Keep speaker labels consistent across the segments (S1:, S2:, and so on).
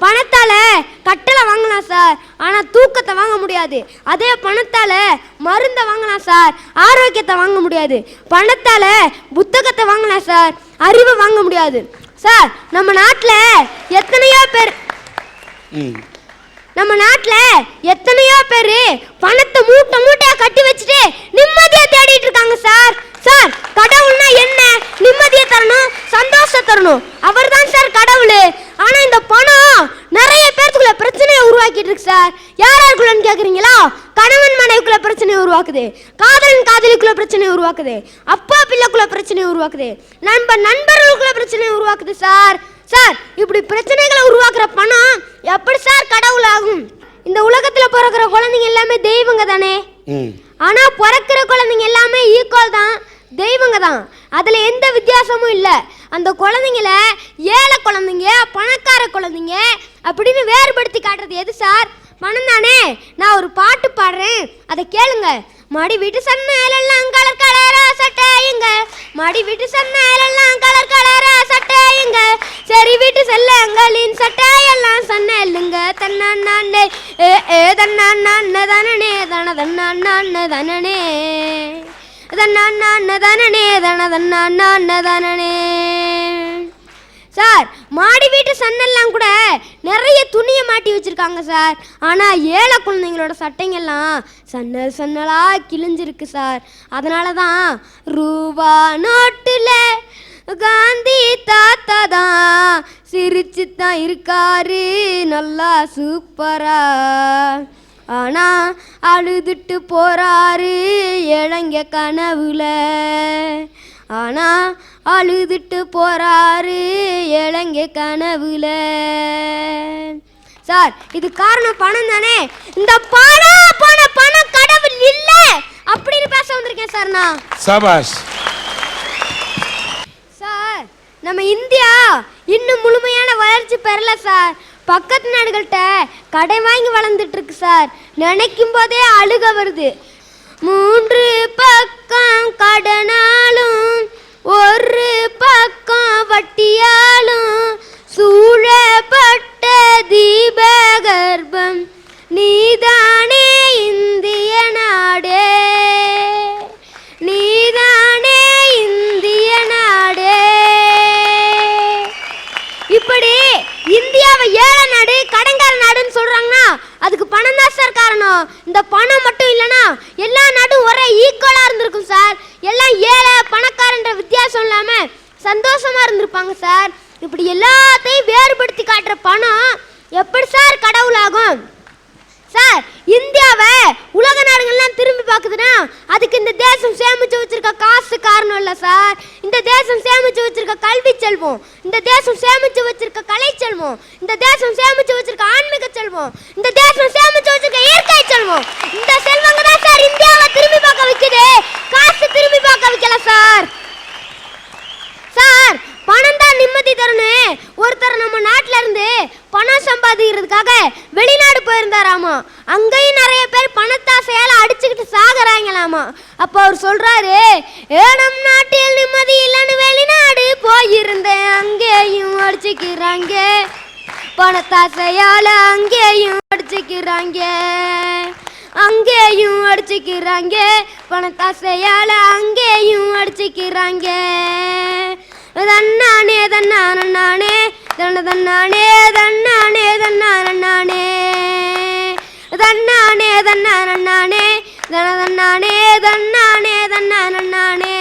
S1: பணத்தால கட்டளை வாங்கலாம் சார், ஆனா தூக்கத்தை வாங்க முடியாது. அதே பணத்தால மருந்தை வாங்கலாம் சார், ஆரோக்கியத்தை வாங்க முடியாது. பணத்தால புத்தகத்தை வாங்கலாம் சார், அறிவை வாங்க முடியாது. சார் நம்ம நாட்டில் எத்தனையோ பேர் பணத்தை மூட்டை மூட்டையா கட்டி வச்சுட்டு நிம்மதியா தேடிட்டு இருக்காங்க சார். சார் கடவுள்னா என்ன? நிம்மதியை தரணும், சந்தோஷம் தரணும், அவர் தான் சார் கடவுள். ஆனா இந்த பணம் நிறைய பேருக்குள்ள பிரச்சனையை உருவாக்கிட்டு இருக்கு சார். யாருக்குள்ளன்னு கேக்குறீங்களா? கணவன் மனைவிக்குள்ள பிரச்சனையை உருவாக்குது, காதலன் காதலிக்குள்ள பிரச்சனையை உருவாக்குது, அப்பா பிள்ளைக்குள்ள பிரச்சனையை உருவாக்குது, நண்பர்களுக்குள்ள பிரச்சனையை உருவாக்குது சார். சார் இப்படி பிரச்சனைகளை உருவாக்குற பணம் எப்படி சார் கடவுள் ஆகும்? இந்த உலகத்துல பிறக்கிற குழந்தைங்க எல்லாமே தெய்வங்க தானே, ஆனா பிறக்கிற குழந்தைங்க எல்லாமே ஈக்குவல் தான், தெய்வங்க தான். அதுல எந்த வித்தியாசமும் இல்லை. அந்த குழந்தைங்கள ஏழை குழந்தைங்க பணக்கார குழந்தைங்க அப்படின்னு வேறுபடுத்தி காட்டுறது எது சார்? பணம் தானே. நான் ஒரு பாட்டு பாடுறேன், அதை கேளுங்க. மடி வீட்டு சன்னலெல்லாம் கலர் கலரா சட்டையுங்க, மடி வீட்டு சன்னலெல்லாம் கலர் கலரா சட்டையுங்க, சரி வீட்டு செல்லங்களின் சட்டையெல்லாம் சன்னலுங்க. தன்னானே ஏ ஏ தன்னானே தனனே தன தன்னானே தனனே தன்னானே தனனே தன தன்னானே தனனே. சார் மாடி வீட்டு சன்னெல்லாம் கூட நிறைய துணியை மாட்டி வச்சிருக்காங்க சார், ஆனா ஏழை குழந்தைங்களோட சட்டைங்கெல்லாம் சன்னல் சன்னலா கிழிஞ்சிருக்கு சார். அதனால தான் ரூபா நோட்டுல காந்தி தாத்தா தான் சிரிச்சு தான் இருக்காரு நல்லா சூப்பரா, ஆனா அழுதுட்டு போறாரு இளைஞ கனவுல, ஆனா அழுதுட்டு போறாரு இளைஞ கனவுல. சார் இது காரணம் பணம் தானே. இந்த பணம் கடவுள் இல்ல அப்படின்னு பேச வந்திருக்கேன் சார் நான்.
S2: சபாஷ்.
S1: சார் நம்ம இந்தியா இன்னும் முழுமையான வளர்ச்சி பெறல சார். பக்கத்து நாடுகள்கிட்ட கடை வாங்கி வளர்ந்துட்டு இருக்கு சார். நினைக்கும் போதே அழுக வருது. 3 பக்கம் கடனாலும் ஒரு பக்கம் வட்டியாலும் சூழப்பட்ட தீபகர்ப்பம் நீதானே இந்திய நாடே, நீதானே இந்திய நாடே. இப்படி இந்தியாவை ஏழை நாடு கடன்கார நாடுன்னு சொல்றாங்கன்னா அதுக்கு பணம் தான் சார் காரணம். இந்த பணம் மட்டும் இல்லைன்னா எல்லா நாடும் ஒரே ஈக்குவலா இருந்திருக்கும் சார். எல்லாம் ஏழை பணக்காரன்ற வித்தியாசம் இல்லாம சந்தோஷமா இருந்திருப்பாங்க சார். இப்படி எல்லாத்தையும் வேறுபடுத்தி காட்டுற பணம் எப்படி சார் கடவுளாகும்? சார் இந்தியாவை உலக நாடுகள்லாம் திரும்பி பார்க்குதுன்னா அதுக்கு இந்த தேசம் சேமிச்சு வச்சிருக்க காசு காரணம் இல்லை சார். இந்த தேசம் சேமிச்சு வச்சிருக்க கல்வி செல்வம், இந்த தேசம் சேமிச்சு வச்சிருக்க கலை செல்வம், இந்த தேசம் சேமிச்சு வச்சிருக்க ஆன்மீக செல்வம், இந்த தேசம் சேமிச்சு வச்சிருக்க இயற்கை செல்வம், இந்த செல்வங்க தான் சார் இந்தியாவை திரும்பி பார்க்க வைக்குது. காசு திரும்பி பார்க்க வைக்கல சார். சார் பணம் தான் நிம்மதி தரணும். ஒருத்தர் நம்ம நாட்டில இருந்து பணம் சம்பாதிக்கிறதுக்காக வெளிநாடு போயிருந்தாராமா. அங்கேயும் நிறைய பேர் பணத்தாசையால அடிச்சுக்கிட்டு சாகுறாங்களாமா. அப்போ அவர் சொல்றாரு, நம் நாட்டில் நிம்மதி இல்லைன்னு வெளிநாடு போயிருந்தேன், அங்கேயும் அடிச்சுக்கிறாங்க பணத்தாசையால, அங்கேயும் அடிச்சுக்கிறாங்க, அங்கேயும் அடிச்சுக்கிறாங்க பணத்தாசையால, அங்கேயும் அடிச்சுக்கிறாங்க. தன்னானே தன்னானே தன்ன தன்னானே தன்னானே தன்னானே தன்னானே தன்னானே தன தன்னானே தன்னானே தன்னானே.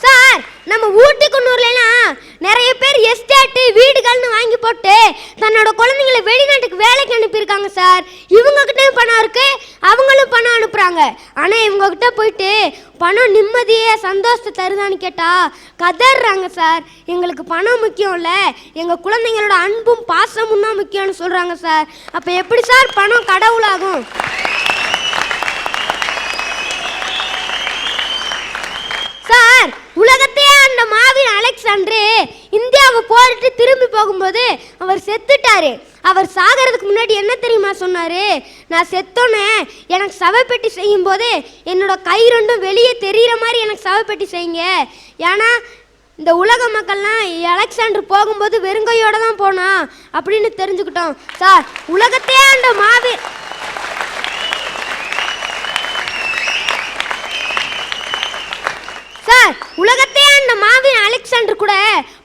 S1: சார் நம்ம ஊட்டிக்குன்னூர்லாம் நிறைய பேர் எஸ்டேட்டு வீடுகள்னு வாங்கி போட்டு தன்னோட குழந்தைங்களை வெளிநாட்டுக்கு வேலைக்கு அனுப்பியிருக்காங்க சார். இவங்ககிட்டயும் பணம் இருக்கு, அவங்களும் பணம் அனுப்புறாங்க. ஆனால் இவங்ககிட்ட போயிட்டு பணம் நிம்மதியே சந்தோஷத்தை தருதான்னு கேட்டால் கதறாங்க சார். எங்களுக்கு பணம் முக்கியம் இல்லை, எங்கள் குழந்தைங்களோட அன்பும் பாசமும் தான் முக்கியம்னு சொல்கிறாங்க சார். அப்போ எப்படி சார் பணம் கடவுளாகும்? சார் உலகத்தையே அந்த மாவீரன் அலெக்சாண்டர் இந்தியாவை போரிட்டு திரும்பி போகும்போது அவர் செத்துட்டாரு. அவர் சாகிறதுக்கு முன்னாடி என்ன தெரியுமா சொன்னாரு? நான் செத்தோன்னே எனக்கு சவப்பெட்டி செய்யும் போது என்னோட கை ரெண்டும் வெளியே தெரிகிற மாதிரி எனக்கு சவப்பெட்டி செய்யுங்க, ஏன்னா இந்த உலக மக்கள்லாம் அலெக்சாண்டர் போகும்போது வெறுங்கையோட தான் போனா அப்படின்னு தெரிஞ்சுக்கிட்டோம் சார். உலகத்தையே அந்த உலகத்தையே அந்த மாவீரன் அலெக்சாண்டர் கூட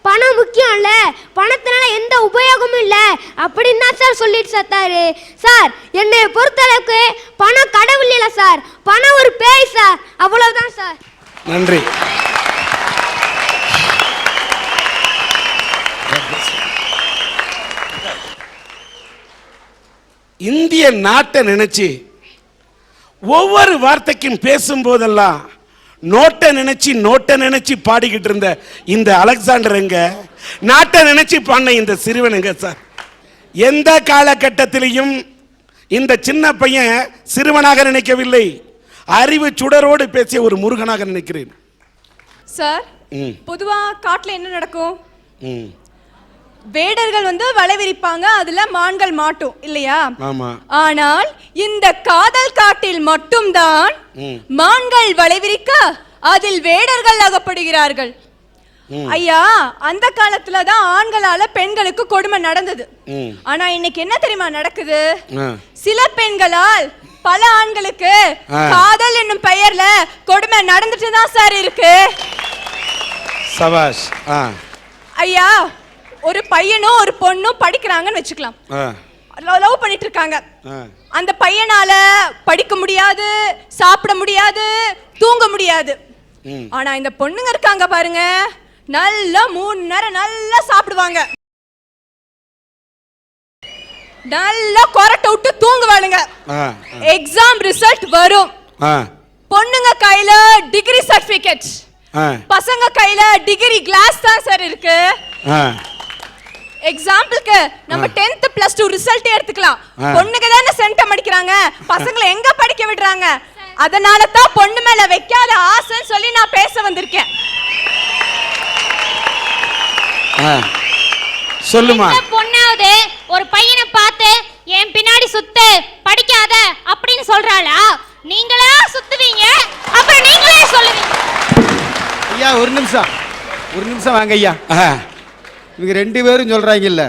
S1: பணம் முக்கியம் இல்ல, பணத்தினால எந்த உபயோகமும் இல்ல அப்படின்னு தான் சார் சொல்லிட்டு சத்தாரு. சார் என்னை பொறுத்தளவுக்கு பணம் கடவுள் இல்ல சார், பணம் ஒரு பேய் சார், அவ்வளவுதான் சார்.
S2: நன்றி. இந்திய நாட்டை நினைச்சு ஒவ்வொரு வார்த்தைக்கும் பேசும்போதெல்லாம் நோட்டை நினைச்சு பாடிக்கிட்டு இருந்த இந்த அலெக்சாண்டர் எங்க, நாட்டை நினைச்சு பாடின இந்த சிறுவன் எங்க சார்? எந்த காலகட்டத்திலையும் இந்த சின்ன பையன் சிறுவனாக நினைக்கவில்லை, அறிவு சுடரோடு பேசிய ஒரு முருகனாக நினைக்கிறேன்
S3: சார். பொதுவா காட்டுல என்ன நடக்கும்? வேடர்கள் வலை விரிப்பாங்க, அதுல மான்கள் மாட்டும் இல்லையா? ஆனால் இந்த காதல் காட்டில் மட்டும்தான் மான்கள் வலை விரிக்க அதில் வேடர்கள் அகப்படுகிறார்கள். ஐயா, அந்த காலத்துல தான் ஆண்களால பெண்களுக்கு கொடுமை நடந்தது. ஆனா இன்னைக்கு என்ன தெரியுமா நடக்குது? சில பெண்களால் பல ஆண்களுக்கு காதல் என்னும் பெயர்ல கொடுமை நடந்துட்டு தான் சார் இருக்கு.
S2: சபாஷ்.
S3: ஐயா, ஒரு பையனும் ஒரு பொண்ணும் படிக்கிறாங்கன்னு வச்சுக்கலாம், லவ் பண்ணிட்டு இருக்காங்க. அந்த பையனால படிக்க முடியாது, சாப்பிட முடியாது, தூங்க முடியாது. ஆனா இந்த பொண்ணுங்க இருக்காங்க பாருங்க, நல்லா 3 நேரம் நல்லா சாப்பிடுவாங்க, நல்லா கொரட்டை விட்டு தூங்குவாளுங்க. எக்ஸாம் ரிசல்ட் வரும், பொண்ணுங்க கையில டிகிரி சர்டிபிகேட், பசங்க கையில டிகிரி கிளாஸ் தான் சார் இருக்கு. எக்ஸாம்பிளுக்கு நம்ம 10th + 2 ரிசல்ட் எடுத்துக்கலாம். பொண்ணுங்க தானே சென்டம் அடிக்கிறாங்க, பசங்களை எங்க படிக்க விடுறாங்க? அதனால தான் பொண்ணு மேல வைக்காத ஆசைன்னு சொல்லி நான் பேச வந்திருக்கேன்.
S2: சொல்லுமா.
S4: பொண்ணாவது ஒரு பையனை பார்த்து என் பின்னாடி சுத்து, படிக்காத அப்படின்னு சொல்றாளா? நீங்களா சுத்துவீங்க, அப்புறம் நீங்களே சொல்லுவீங்க.
S5: ஐயா ஒரு நிமிஷம் வாங்க ஐயா. இவங்க 2 பேரும் சொல்றாங்கல்ல,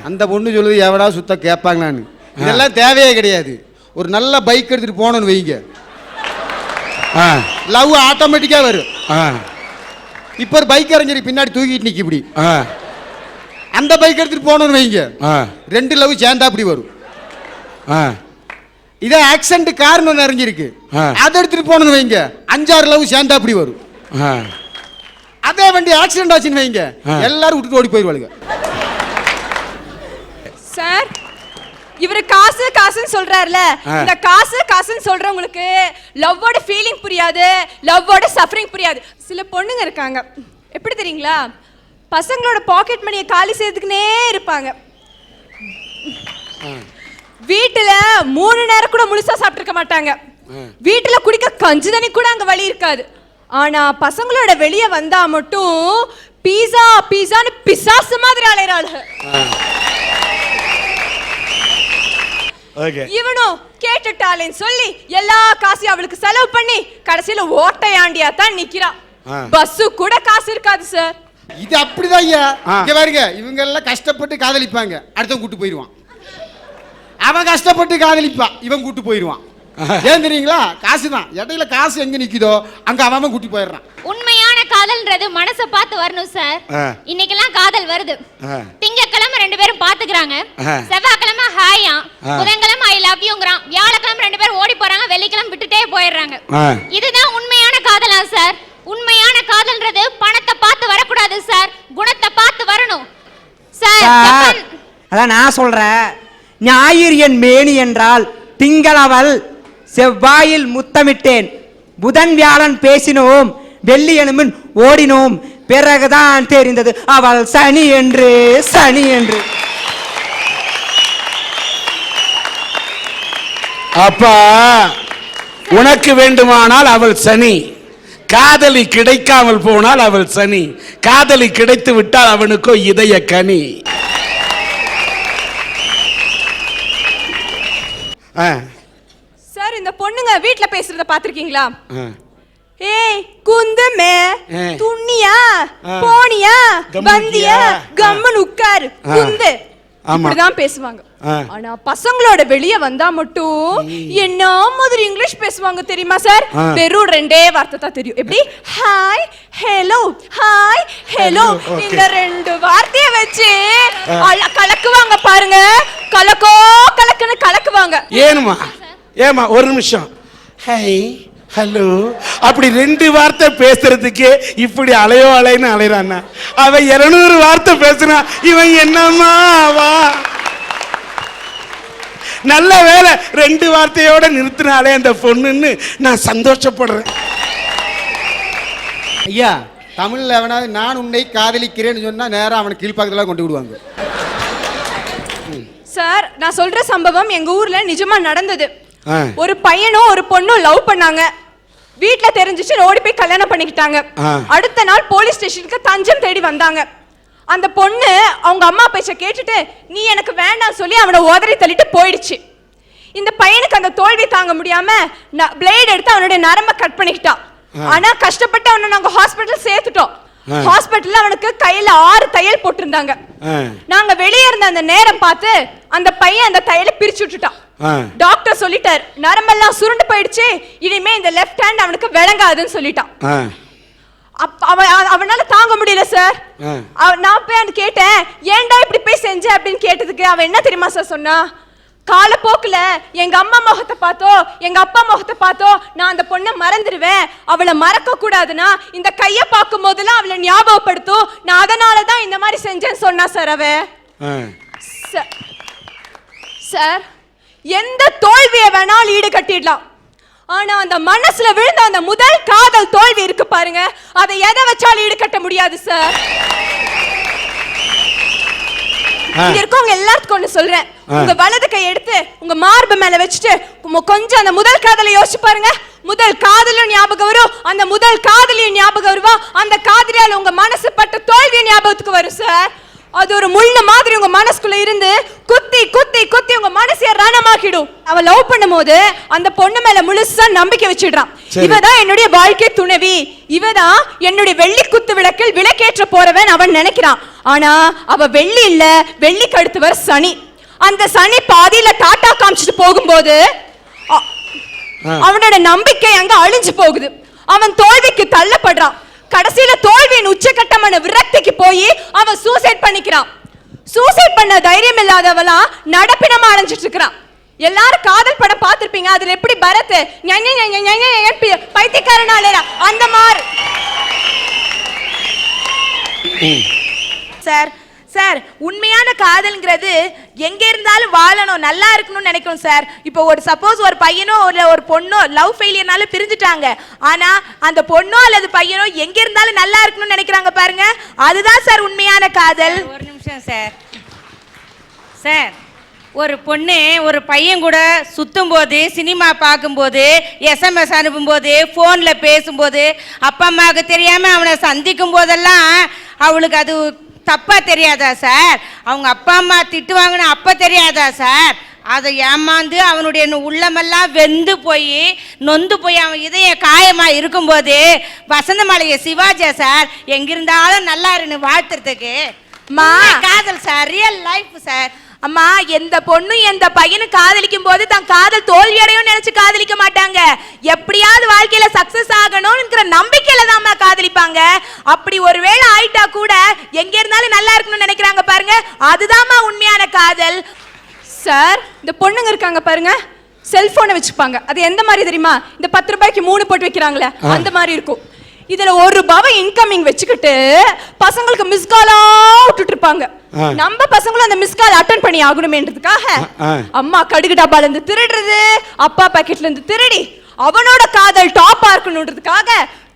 S5: அந்த பொண்ணு சொல்லுது எவடா சுத்த கேட்பாங்களான்னு. இதெல்லாம் தேவையே கிடையாது. ஒரு நல்ல பைக் எடுத்துட்டு போனோன்னு வைங்க, லவ் ஆட்டோமேட்டிக்கா வரும். இப்ப ஒரு பைக் அரஞ்சரி பின்னாடி தூக்கிட்டு நிக்க இப்படி, அந்த பைக் எடுத்துட்டு போனோன்னு வைங்க, 2 லவ் சேர்ந்தா அப்படி வரும். இதே ஆக்சிடென்ட் கார் ஒன்று அறிஞ்சிருக்கு, அதை எடுத்துட்டு போனோன்னு வைங்க, 5-6 லவ் சேர்ந்தா அப்படி வரும். அதே வண்டி ஆக்சிடென்ட் ஆச்சுன்னு வைங்க, எல்லாரும் விட்டுட்டு ஓடி போயிடுவாங்க.
S3: சார், இவரு காசு காசுன்னு சொல்றாருல, இந்த காசு காசுன்னு சொல்றவங்களுக்கு லவ்வோட ஃபீலிங் புரியாது, லவ்வோட சஃபரிங் புரியாது. சில பொண்ணுங்க இருக்காங்க, எப்படி தெரியுங்களா? பசங்களோட பாக்கெட் மணியை காலி செய்யறதுக்குனே இருப்பாங்க. வீட்டுல 3 நேரம் கூட முழுசா சாப்பிட்டு இருக்க மாட்டாங்க. வீட்டுல குடிக்க கஞ்சி தண்ணி கூட அங்க வழி இருக்காது. ஆனா பசங்களோட வெளியே வந்தா மட்டும் பீஸா பீஸான்னு பிசாசு மாதிரி அலையறாளுக. இவனும் கேட்டுட்டாலேன்னு சொல்லி எல்லா காசையும் அவளுக்கு செலவு பண்ணி கடைசியில ஓட்டையாண்டியா தான் நிக்கிறான். பஸ் கூட காசு இருக்காது சார்.
S5: இது அப்படிதான் ஐயா. இங்க பாருங்க, இவங்க எல்லாம் கஷ்டப்பட்டு காதலிப்பாங்க, அடுத்தவன் கூட்டு போயிடுவான். அவன் கஷ்டப்பட்டு காதலிப்பான், இவன் கூட்டு போயிடுவான். ஏன் தெரியுங்களா? காசுதான். இடையில காசு எங்க நிக்குதோ அங்க அவன் கூட்டி போயிடுறான்.
S4: உண்மையான காதல்ன்றது மனசை பார்த்து வரணும் சார். இன்னைக்கெல்லாம் காதல் வருது. திங்கக்கிழமை 2 பேரும் பாத்துக்கிறாங்க, செவ்வாய்க்கிழமை ஹாயா, புதன்கிழமை ஐ லவ் யூங்கறான், வியாழக்கிழமை 2 பேரும் ஓடி போறாங்க, வெள்ளிக்கிழமை விட்டுட்டே போயிடுறாங்க. இதுதான் உண்மையான காதலா சார்? உண்மையான காதல்ன்றது பணத்தை பார்த்து வரக்கூடாது சார், குணத்தை பார்த்து வரணும் சார்.
S6: அதான் நான் சொல்றேன், ஞாயிறு என் மேனி என்றால் திங்களவள் செவ்வாயில் முத்தமிட்டேன், புதன் வியாழன் பேசினோம், வெள்ளி எனுமின் ஓடினோம், பிறகுதான் தெரிந்தது அவள் சனி என்று. சனி என்று.
S2: அப்பா, உனக்கு வேண்டுமானால் அவள் சனி, காதலி கிடைக்காமல் போனால் அவள் சனி, காதலி கிடைத்து விட்டால் அவனுக்கோ இதய கனி.
S3: சார், இந்த பொண்ணுங்க வீட்ல பேசுறத பாத்திருக்கீங்களா? ஏய் குந்துமே துண்ணியா போனி
S2: கம்முனு
S3: வந்தியா
S2: இருக்கியா?
S3: கம்மன் உட்காரு குந்து
S2: ஆமா.
S3: இப்படிதான் பேசுவாங்க. ஆனா பசங்களோட வெளிய வந்தா மட்டும் என்ன மாதிரி இங்கிலீஷ் பேசுவாங்க தெரியுமா சார்? வெறும் 2 வார்த்தை தான் தெரியும். எப்படி? ஹாய் ஹலோ ஹாய் ஹலோ, இந்த 2 வார்த்தையை வச்சு கலக்குவாங்க பாருங்க. கலக்கோ கலக்குன்னு கலக்குவாங்க.
S2: ஏமா ஒரு நிமிஷம். ஹாய் ஹலோ அப்படி 2 வார்த்தை பேசுறதுக்கு இப்படி அலையோ அலைன்னு அலைறானா? அவன் 200 வார்த்தை பேசுனா இவன் என்னம்மா வா. நல்ல வேலை 2 வார்த்தையோட நிறுத்தினாலே அந்த பொண்ணுன்னு நான் சந்தோஷப்படுறேன்.
S5: ஐயா, தமிழ்ல எவனாவது நான் உன்னை காதலிக்கிறேன்னு சொன்னா நேரா அவனை கீழ்பாக்கத்துல கொண்டு விடுவாங்க.
S3: சார், நான் சொல்ற சம்பவம் எங்க ஊர்ல நிஜமா நடந்தது. ஒரு பையனும் ஒரு பொண்ணும் லவ் பண்ணாங்க. வீட்ல தெரிஞ்சிச்சு, ஓடி போய் கல்யாணம் பண்ணிக்கிட்டாங்க. அடுத்த நாள் போலீஸ் ஸ்டேஷனுக்கு தஞ்சம் தேடி வந்தாங்க. அந்த பொண்ணு அவங்க அம்மா பேச்ச கேட்டுட்டு நீ எனக்கு வேண்டாம் சொல்லி அவனை உதறி தள்ளிட்டு போயிடுச்சு. இந்த பையனுக்கு அந்த தோல்வி தாங்க முடியாம பிளேட் எடுத்து அவனுடைய நரம்ப கட் பண்ணிக்கிட்டான். ஆனா கஷ்டப்பட்டு அவனை நாங்க ஹாஸ்பிட்டல் சேர்த்துட்டோம். ஹாஸ்பிட்டல்ல அவனுக்கு கையில 6 தையல் போட்டிருந்தாங்க. நாங்க வெளியே இருந்த அந்த நேரம் பார்த்து அந்த பையன் அந்த தையலை பிரிச்சு விட்டுட்டான். டாக்டர் சொல்லிட்டார், நரம்பெல்லாம் சுருண்டு போயிடுச்சு, இனிமே இந்த லெஃப்ட் ஹேண்ட் அவனுக்கு விளங்காதுன்னு சொல்லிட்டான். அவனால தாங்க முடியல சார். நான் போய் கேட்டேன், ஏன்டா இப்படி போய் செஞ்ச அப்படின்னு கேட்டதுக்கு அவன் என்ன தெரியுமா சார் சொன்னா? காலப்போக்குல எங்க அம்மா முகத்தை பார்த்தோ எங்க அப்பா முகத்தை பார்த்தோ நான் அந்த பொண்ணை மறந்துடுவேன். அவளை மறக்க கூடாதுன்னா இந்த கையை பார்க்கும் போதெல்லாம் அவளை ஞாபகப்படுத்தும். நான் அதனாலதான் இந்த மாதிரி செஞ்சேன்னு சொன்னா சார் அவ. சார், எந்த தோல்வியை வேணாலும் ஈடு கட்டிடலாம். ஆனா அந்த மனசுல விழுந்த அந்த முதல் காதல் தோல்வி இருக்கு பாருங்க, அதை எதை வச்சாலும் ஈடு கட்ட முடியாது சார். இங்க இருக்கவங்க எல்லாத்துக்கும் ஒண்ணு சொல்றேன், உங்க வலது கை எடுத்து உங்க மார்பு மேல வச்சுட்டு கொஞ்சம் அந்த முதல் காதலை யோசிச்சு பாருங்க. முதல் காதலும் ஞாபகம் வரும், அந்த முதல் காதலியும் ஞாபகம் வருவா, அந்த காதலியால உங்க மனசு பட்ட தோல்வியும் ஞாபகத்துக்கு வரும் சார். அது ஒரு முள்ள மாதிரி உங்க மனசுக்குள்ள இருந்து குத்தி குத்தி குத்தி உங்க மனசைய ரணமாக்கிடும். அவ லவ் பண்ணும்போது அந்த பொண்ணு மேல முழுசா நம்பிக்கை வச்சிடுறான். இவதான் என்னுடைய வாழ்க்கை துணைவி, இவதான் என்னுடைய வெள்ளி குத்து விளக்கில் விளக்கேற்ற போறவன் அவன் நினைக்கிறான். ஆனா அவ வெள்ளி இல்ல, வெள்ளிக்கு அடுத்து வர சனி. அந்த சனி பாதியில டாட்டா காமிச்சிட்டு போகும்போது அவனோட நம்பிக்கை அங்க அழிஞ்சு போகுது. அவன் தோல்விக்கு தள்ளப்படுறான். கடைசியில தோல்வியின் உச்சகட்டமான விரக்திக்கு போய் அவன் சூசைட் பண்ணிக்கிறான். சூசைட் பண்ண தைரியம் இல்லாதவளா நடப்பினமா அலைஞ்சிட்டு இருக்கிறான். எல்லாரும் காதல் படம் பார்த்திருப்பீங்க, அதுல எப்படி பரத் பைத்தியக்காரனால அந்த மாதிரி.
S7: சார் சார், உண்மையான காதல்ங்கிறது எங்க இருந்தாலும் வாழணும், நல்லா இருக்கணும்னு நினைக்கும் சார். இப்போ ஒரு சப்போஸ் ஒரு பையனோ ஒரு பொண்ணோ லவ் ஃபெயிலியர்னால பிரிஞ்சுட்டாங்க, ஆனா அந்த பொண்ணோ அல்லது பையனோ எங்க இருந்தாலும் நல்லா இருக்கணும்னு நினைக்கிறாங்க பாருங்க, அதுதான் சார் உண்மையான காதல்.
S8: ஒரு நிமிஷம் சார். சார், ஒரு பொண்ணு ஒரு பையன் கூட சுத்தும் போது, சினிமா பார்க்கும்போது, எஸ்எம்எஸ் அனுப்பும்போது, ஃபோனில் பேசும்போது, அப்பா அம்மாவுக்கு தெரியாமல் அவனை சந்திக்கும் போதெல்லாம் அவளுக்கு அது தப்பா தெரியாதா சார்? அவங்க அப்பா அம்மா திட்டுவாங்கன்னு அப்ப தெரியாதா சார்? அதை ஏமாந்து அவனுடைய உள்ளமெல்லாம் வெந்து போய் நொந்து போய் அவன் இதய காயமா இருக்கும்போது வசந்தமலைய சிவாஜியா சார் எங்கிருந்தாலும் நல்லா இருந்து வாழ்த்துறதுக்கு காதல் சார், ரியல் லைஃப் சார்.
S7: அம்மா, எந்த பொண்ணு எந்த பையனு காதலிக்கும் போது தான் காதல் தோல்வி அடையும் நினைச்சு காதலிக்க மாட்டாங்க. எப்படியாவது வாழ்க்கையில சக்சஸ் ஆகணும்ங்கிற நம்பிக்கையில தான் காதலிப்பாங்க. அப்படி ஒருவேளை ஆயிட்டா கூட எங்க இருந்தாலும் நல்லா இருக்கணும்னு நினைக்கிறாங்க பாருங்க, அதுதான் உண்மையான காதல்.
S3: சார், இந்த பொண்ணுங்க இருக்காங்க பாருங்க, செல்போனை வச்சுப்பாங்க. அது எந்த மாதிரி தெரியுமா? இந்த 10 ரூபாய்க்கு 3 போட்டு வைக்கிறாங்களே அந்த மாதிரி இருக்கும். இதுல ₹1 இன்கமிங் வச்சுக்கிட்டு பசங்களுக்கு மிஸ் காலா விட்டுட்டு இருப்பாங்க. நம்ம பசங்களும் அந்த மிஸ் கால் அட்டெண்ட் பண்ணி ஆகணுமேன்றதுக்காக அம்மா கடுகு டப்பால இருந்து திருடுறது, அப்பா பாக்கெட்ல இருந்து திருடி அவனோட காதல் டாப்பா இருக்கணும்ன்றதுக்காக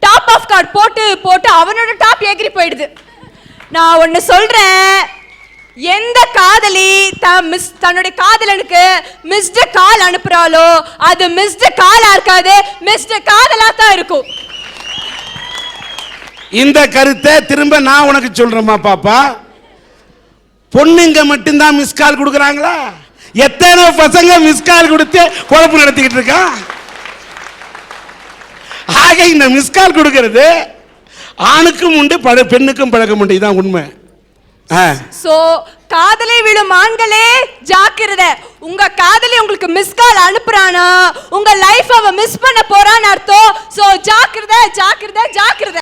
S3: டாப் ஆஃப் கார்டு போட்டு போட்டு அவனோட டாப் எகிரி போயிடுது. நான் ஒன்னு சொல்றேன், எந்த காதலி தன்னுடைய காதலனுக்கு மிஸ்டு கால் அனுப்புறாளோ அது மிஸ்டு காலா இருக்காது, மிஸ்டு காதலா தான் இருக்கும்.
S2: இந்த கருத்தை திரும்ப நான் உனக்கு சொல்றேம்மா பாப்பா. பொண்ணுங்க மட்டும்தான் மிஸ் கால் கொடுக்குறாங்களா? எத்தனை பசங்க மிஸ் கால் கொடுத்து குழப்பம் நடத்திக்கிட்டு இருக்கா? ஆக இந்த மிஸ் கால் கொடுக்கிறது ஆணுக்கும் உண்டு பெண்ணுக்கும் பழக்கம் உண்டு. இதான் உண்மை.
S3: சோ காதலை விழும் ஆண்களே ஜாக்கிரதை. உங்க காதலி உங்களுக்கு மிஸ் கால் அனுப்புறானா உங்க லைஃப் அவ மிஸ் பண்ண போறான்னு அர்த்தம். சோ ஜாக்கிரதை ஜாக்கிரதை ஜாக்கிரதை.